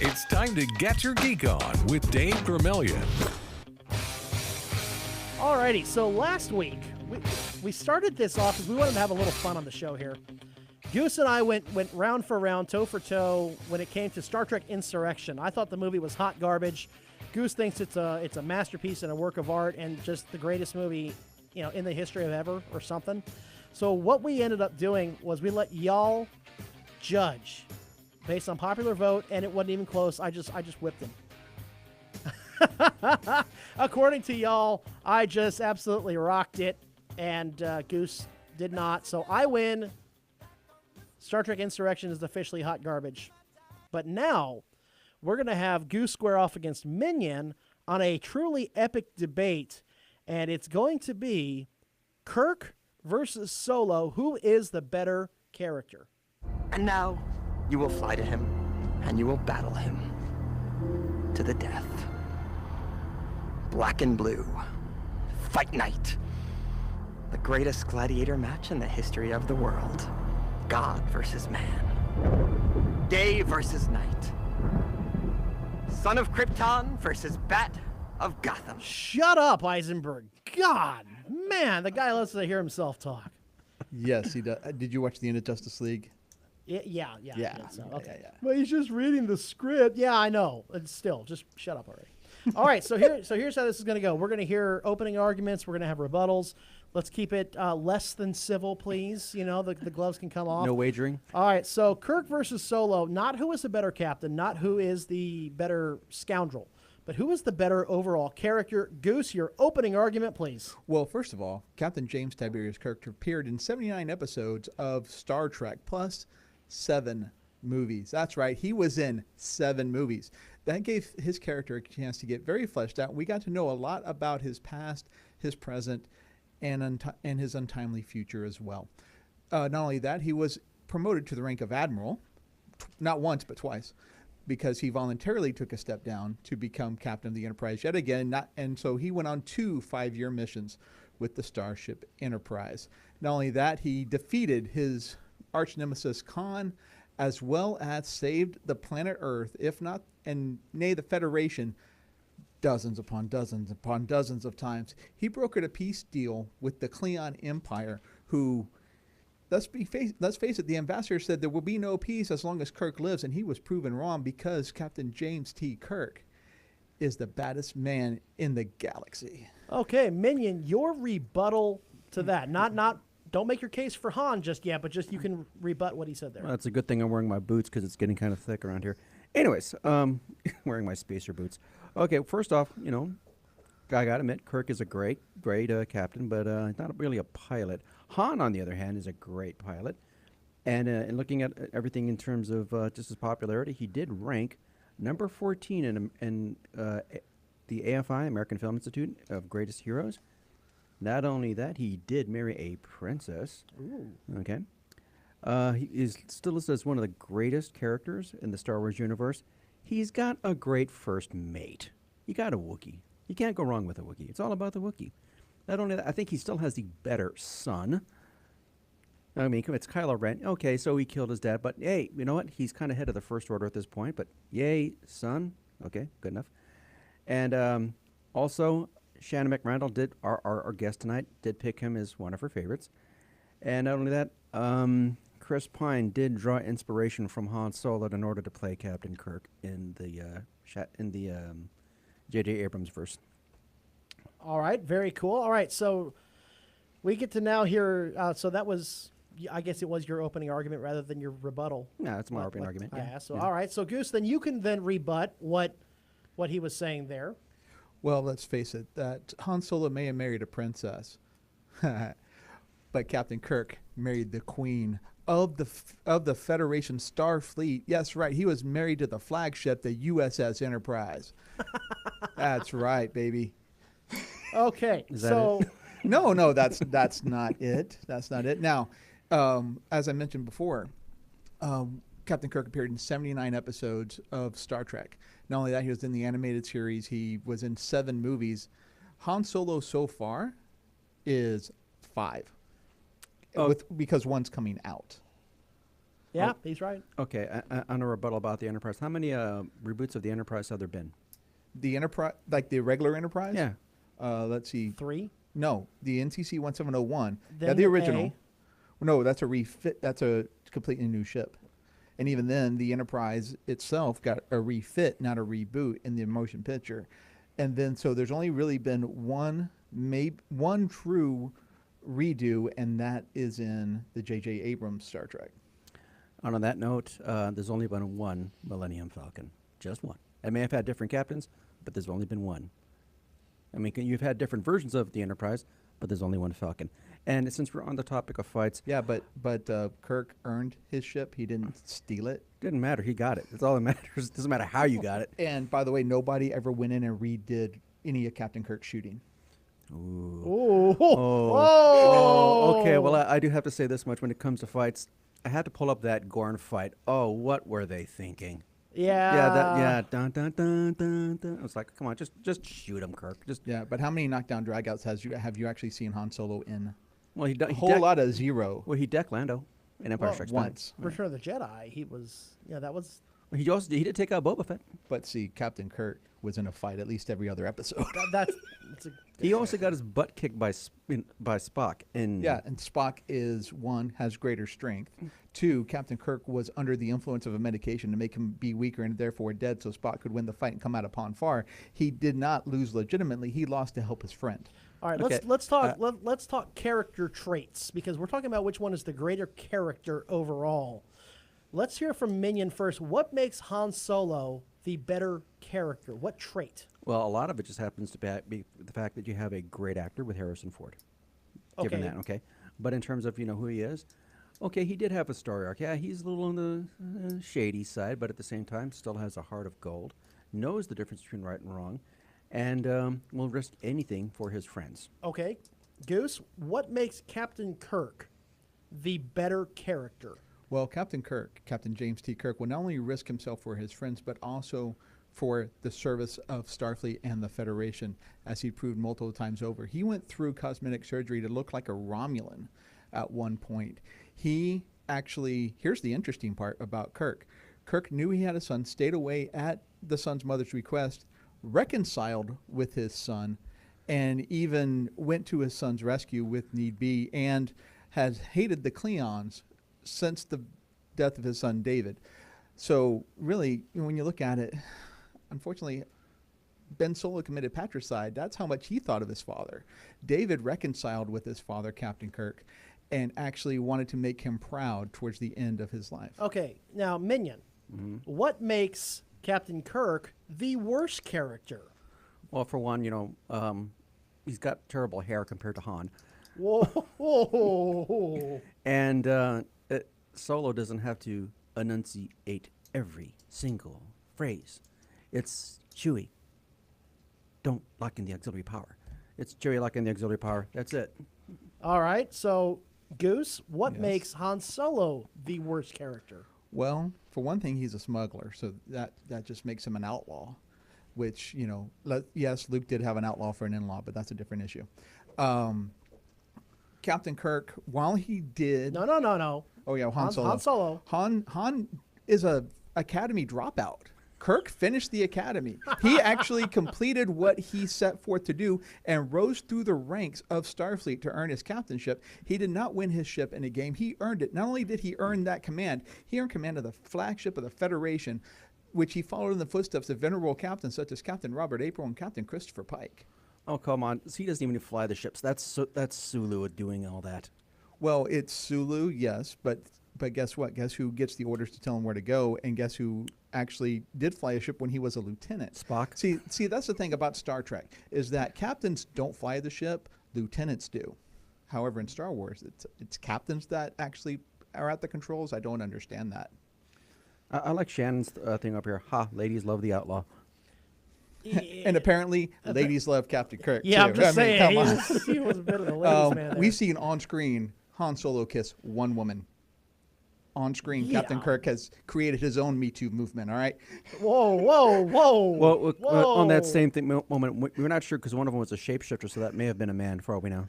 It's time to get your geek on with Dave Vermillion. Alrighty, so last week, we started this off because we wanted to have a little fun on the show here. Goose and I went round for round, toe for toe, when it came to Star Trek Insurrection. I thought the movie was hot garbage. Goose thinks it's a masterpiece and a work of art and just the greatest movie, in the history of ever or something. So what we ended up doing was we let y'all judge based on popular vote, and it wasn't even close. I just whipped him. According to y'all, I just absolutely rocked it, and Goose did not. So I win. Star Trek Insurrection is officially hot garbage. But now we're going to have Goose square off against Minion on a truly epic debate, and it's going to be Kirk versus Solo. Who is the better character? And now you will fly to him, and you will battle him to the death. Black and blue, fight night. The greatest gladiator match in the history of the world. God versus man. Day versus night. Son of Krypton versus Bat of Gotham. Shut up, Eisenberg. God, man, the guy loves to hear himself talk. Yes, he does. Did you watch the end of Justice League? Yeah. Yeah. I did, so, okay. Yeah. Well, he's just reading the script. Yeah, I know. It's still, just shut up already. All right, so here's how this is going to go. We're going to hear opening arguments. We're going to have rebuttals. Let's keep it less than civil, please. The gloves can come off. No wagering. All right, so Kirk versus Solo, not who is the better captain, not who is the better scoundrel, but who is the better overall character. Goose, your opening argument, please. Well, first of all, Captain James Tiberius Kirk appeared in 79 episodes of Star Trek, plus 7 movies. That's right, he was in 7 movies. That gave his character a chance to get very fleshed out. We got to know a lot about his past, his present, and his untimely future as well. Not only that, he was promoted to the rank of admiral, not once but twice, because he voluntarily took a step down to become captain of the Enterprise yet again. And so he went on 2 5-year missions with the Starship Enterprise. Not only that, he defeated his arch nemesis Khan, as well as saved the planet Earth, if not, and nay, the Federation, dozens upon dozens of times. He brokered a peace deal with the Klingon Empire, who, let's face it, the ambassador said there will be no peace as long as Kirk lives, and he was proven wrong because Captain James T. Kirk is the baddest man in the galaxy. Okay, Minion, your rebuttal to that. Don't make your case for Han just yet, but just you can rebut what he said there. Well, that's a good thing I'm wearing my boots because it's getting kind of thick around here. Anyways, wearing my spacer boots. Okay, first off, I got to admit, Kirk is a great captain, but not really a pilot. Han, on the other hand, is a great pilot. And in looking at everything in terms of just his popularity, he did rank number 14 in the AFI, American Film Institute, of Greatest Heroes. Not only that, he did marry a princess. Ooh. Okay. He is still listed as one of the greatest characters in the Star Wars universe. He's got a great first mate. You got a Wookiee. You can't go wrong with a Wookiee. It's all about the Wookiee. Not only that, I think he still has the better son. I mean, it's Kylo Ren. Okay, so he killed his dad, but hey, you know what? He's kind of head of the First Order at this point, but yay, son. Okay, good enough. And also, Shannon McRandall, our guest tonight, did pick him as one of her favorites. And not only that, Chris Pine did draw inspiration from Han Solo in order to play Captain Kirk in the J.J. Abrams verse. All right, very cool. All right, so we get to now hear. So that was, I guess, it was your opening argument rather than your rebuttal. No, that's my opening argument. Yeah. So all right, so Goose, then you can then rebut what he was saying there. Well, let's face it, that Han Solo may have married a princess, but Captain Kirk married the queen of the Federation Starfleet. Yes, right. He was married to the flagship, the USS Enterprise. That's right, baby. Okay, Is that so it? No, that's not it. That's not it. Now, as I mentioned before, Captain Kirk appeared in 79 episodes of Star Trek. Not only that, he was in the animated series. He was in 7 movies. Han Solo so far is 5. Because one's coming out. Yeah, he's right. Okay, on a rebuttal about the Enterprise, how many reboots of the Enterprise have there been? The Enterprise, like the regular Enterprise? Yeah. Let's see. 3. No, the NCC 1701. Yeah, Then the original. A. No, that's a refit. That's a completely new ship. And even then, the Enterprise itself got a refit, not a reboot in the motion picture. And then, so there's only really been one true redo, and that is in the J.J. Abrams Star Trek. And on that note, there's only been one Millennium Falcon. Just one. It may have had different captains, but there's only been one. I mean, you've had different versions of the Enterprise, but there's only one Falcon. And since we're on the topic of fights... Yeah, but Kirk earned his ship. He didn't steal it. Didn't matter. He got it. That's all that matters. It doesn't matter how you got it. And by the way, nobody ever went in and redid any of Captain Kirk's shooting. Ooh. Oh. Oh, okay. Well, I do have to say this much when it comes to fights. I had to pull up that Gorn fight. Oh, what were they thinking? Yeah. Yeah. Dun dun dun dun dun. I was like, come on, just shoot him, Kirk. Just Yeah, but how many knockdown dragouts have you actually seen Han Solo in? well, he A whole lot of zero. Well, he decked Lando in Empire Well, Strikes Back. Once. Return of the Jedi. He was. Yeah, that was. He did take out Boba Fett. But see, Captain Kirk was in a fight at least every other episode. That's a, He also got his butt kicked by Spock. Yeah, and Spock is, one, has greater strength. 2, Captain Kirk was under the influence of a medication to make him be weaker and therefore dead so Spock could win the fight and come out upon far. He did not lose legitimately. He lost to help his friend. all right. Okay, Let's talk. Let's talk character traits because we're talking about which one is the greater character overall. Let's hear from Minion first. What makes Han Solo the better character? What trait? Well, a lot of it just happens to be the fact that you have a great actor with Harrison Ford. Given Okay. that, okay. But in terms of who he is, okay, he did have a story arc. Yeah, he's a little on the shady side, but at the same time, still has a heart of gold, knows the difference between right and wrong, and will risk anything for his friends. Okay, Goose. What makes Captain Kirk the better character? Well, Captain Kirk, Captain James T. Kirk, will not only risk himself for his friends, but also for the service of Starfleet and the Federation, as he proved multiple times over. He went through cosmetic surgery to look like a Romulan at one point. He actually, here's the interesting part about Kirk. Kirk knew he had a son, stayed away at the son's mother's request, reconciled with his son, and even went to his son's rescue with need be, and has hated the Klingons since the death of his son David. So really, when you look at it, unfortunately, Ben Solo committed patricide. That's how much he thought of his father. David reconciled with his father, Captain Kirk, and actually wanted to make him proud towards the end of his life. Okay, now Minion. What makes Captain Kirk the worst character? Well, for one, he's got terrible hair compared to Han. Whoa. And Solo doesn't have to enunciate every single phrase. It's Chewie. Don't lock in the auxiliary power. It's Chewie, lock in the auxiliary power. That's it. All right, so Goose, what Yes. makes Han Solo the worst character? Well, for one thing, he's a smuggler, so that just makes him an outlaw, which, yes, Luke did have an outlaw for an in-law, but that's a different issue. Captain Kirk, while he did... No. Oh, yeah, Han Solo. Han Solo. Han is a academy dropout. Kirk finished the academy. He actually completed what he set forth to do and rose through the ranks of Starfleet to earn his captainship. He did not win his ship in a game. He earned it. Not only did he earn that command, he earned command of the flagship of the Federation, which he followed in the footsteps of venerable captains such as Captain Robert April and Captain Christopher Pike. Oh, come on. He doesn't even fly the ships. That's Sulu doing all that. Well, it's Sulu, yes, but guess what? Guess who gets the orders to tell him where to go, and guess who actually did fly a ship when he was a lieutenant? Spock. See, that's the thing about Star Trek, is that captains don't fly the ship, lieutenants do. However, in Star Wars, it's captains that actually are at the controls. I don't understand that. I like Shannon's thing up here. Ha, ladies love the outlaw. And apparently, ladies love Captain Kirk, Yeah, too. I'm just saying. Come on. He was a bit of a ladies' man there. We've seen on screen Han Solo kiss one woman. On screen, Yeah. Captain Kirk has created his own Me Too movement, all right? Whoa. Well, on that Whoa. moment, we're not sure because one of them was a shapeshifter, so that may have been a man for all we know.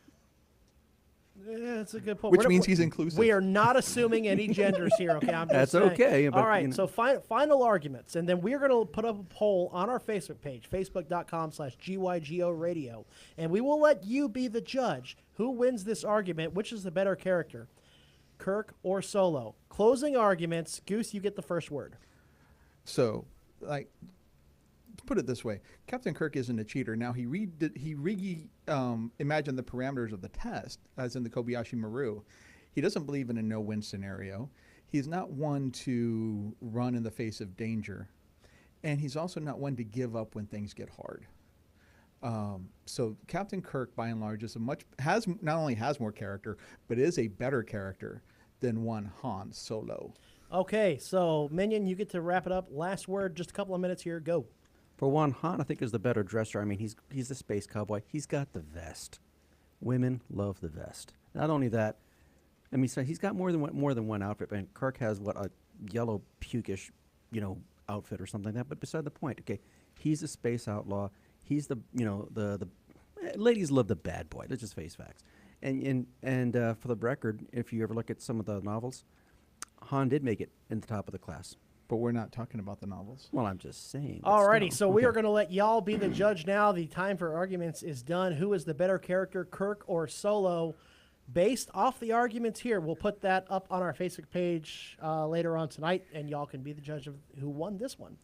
That's a good point. Which means he's inclusive. We are not assuming any genders here, okay? I'm just That's saying. okay, but, All right, you know. so final arguments. And then we're going to put up a poll on our Facebook page, facebook.com/GYGO radio. And we will let you be the judge. Who wins this argument? Which is the better character, Kirk or Solo? Closing arguments. Goose, you get the first word. So, like, put it this way: Captain Kirk isn't a cheater. Now he imagined the parameters of the test, as in the Kobayashi Maru. He doesn't believe in a no-win scenario. He's not one to run in the face of danger, and he's also not one to give up when things get hard. So Captain Kirk, by and large, not only has more character, but is a better character than one Han Solo. Okay, so Minion, you get to wrap it up. Last word, just a couple of minutes here. Go. For one, Han, I think, is the better dresser. I mean, he's a space cowboy. He's got the vest. Women love the vest. Not only that, I mean, so he's got more than one outfit. And Kirk has a yellow pukish, outfit or something like that. But beside the point, okay, he's a space outlaw. He's the ladies love the bad boy. Let's just face facts. And for the record, if you ever look at some of the novels, Han did make it in the top of the class. But we're not talking about the novels. Well, I'm just saying. Alrighty, so we are going to let y'all be the judge now. The time for arguments is done. Who is the better character, Kirk or Solo? Based off the arguments here, we'll put that up on our Facebook page later on tonight, and y'all can be the judge of who won this one.